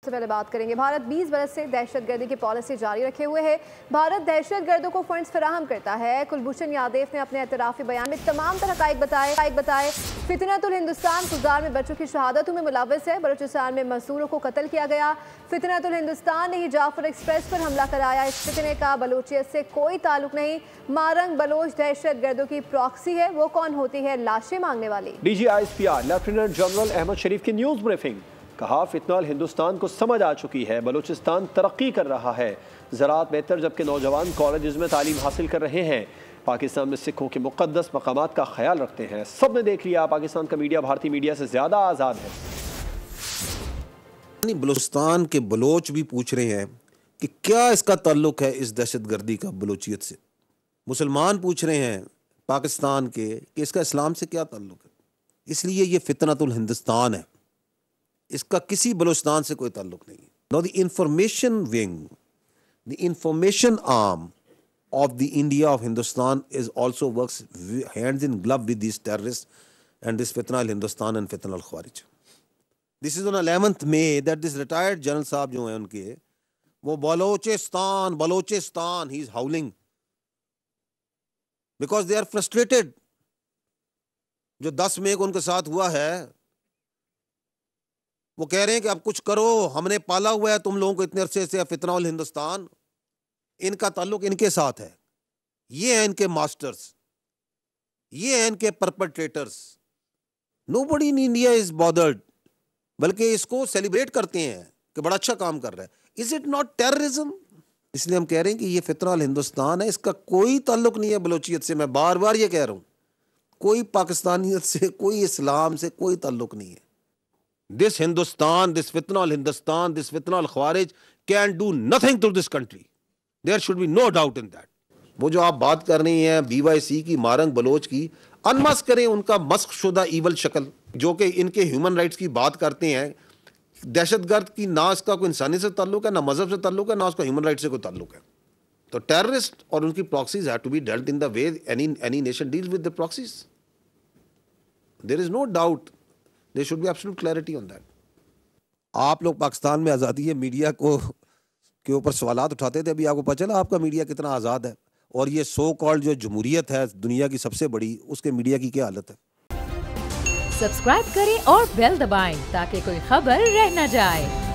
से पहले बात करेंगे। भारत 20 बरस से दहशतगर्दी की पॉलिसी जारी रखे हुए है। भारत दहशतगर्दों को फंड्स फराहम करता है। कुलभूषण यादव ने अपने एतराफ़ी बयान में तमाम तरह हक़ाइक़ बताए। फितनतुल हिंदुस्तान गुजार में बच्चों की शहादतों में मुलव्वस है। बलूचिस्तान में मजदूरों को कत्ल किया गया। फितनतुल हिंदुस्तान ने ही जाफर एक्सप्रेस पर हमला कराया। इस फितने का बलूचियत से कोई ताल्लुक नहीं। मारंग बलोच दहशतगर्दों की प्रॉक्सी है। वो कौन होती है लाशें मांगने वाली? DGISPR लेफ्टिनेंट जनरल अहमद शरीफ की न्यूज ब्रीफिंग। कहा फितनल हिंदुस्तान को समझ आ चुकी है। बलूचिस्तान तरक्की कर रहा है। ज़राअत बेहतर, जबकि नौजवान कॉलेज में तालीम हासिल कर रहे हैं। पाकिस्तान में सिखों के मुक़द्दस मकामात का ख्याल रखते हैं। सब ने देख लिया, पाकिस्तान का मीडिया भारतीय मीडिया से ज़्यादा आज़ाद है। बलूचिस्तान के बलोच भी पूछ रहे हैं कि क्या इसका ताल्लुक है इस दहशतगर्दी का बलूचियत से। मुसलमान पूछ रहे हैं पाकिस्तान के कि इसका इस्लाम से क्या ताल्लुक है। इसलिए ये फितनतुल हिंदुस्तान है, इसका किसी बलूचिस्तान से कोई ताल्लुक नहीं है। Now the information wing, the information arm of the India of Hindustan is also works hands in glove with these terrorists and this fitna al Hindustan and fitna al Khawarij. This is on 11th May that this retired general साहब जो हैं उनके वो Balochistan he is howling because they are frustrated. जो 10 मई को उनके साथ हुआ है वो कह रहे हैं कि अब कुछ करो, हमने पाला हुआ है तुम लोगों को इतने अरसे से फितना अल हिंदुस्तान, इनका ताल्लुक इनके साथ है, ये हैं इनके मास्टर्स, ये हैं इनके perpetrators. Nobody in India is bothered, बल्कि इसको सेलिब्रेट करते हैं कि बड़ा अच्छा काम कर रहा है। Is it not terrorism? इसलिए हम कह रहे हैं कि ये फितना अल हिंदुस्तान है, इसका कोई ताल्लुक नहीं है बलोचियत से। मैं बार बार ये कह रहा हूं, कोई पाकिस्तानियत से, कोई इस्लाम से कोई ताल्लुक नहीं है। दिस हिंदुस्तान, दिस फितना अल हिंदुस्तान, दिस फितना अल ख्वारिज can do nothing to this country. There should be no doubt in that. वो जो आप बात कर रही हैं BYC की, मारंग बलोच की, अनमस्क करें उनका मस्क शुदा ईवल शक्ल, जो कि इनके ह्यूमन राइट्स की बात करते हैं। दहशतगर्द की ना इसका कोई इंसानी से ताल्लुक है, ना मजहब से ताल्लुक है, ना उसका ह्यूमन राइट से कोई ताल्लुक है। तो टेररिस्ट और उनकी proxies have to be dealt in the way any nation deals with the proxies. There is no doubt, there should be absolute clarity on that. आप लोग पाकिस्तान में आज़ादी है मीडिया को के ऊपर सवालात उठाते थे, अभी आपको पता चला आपका मीडिया कितना आज़ाद है। और ये सो कॉल्ड जो जमहूरियत है दुनिया की सबसे बड़ी, उसके मीडिया की क्या हालत है। सब्सक्राइब करें और बेल दबाएं ताकि कोई खबर रह न जाए।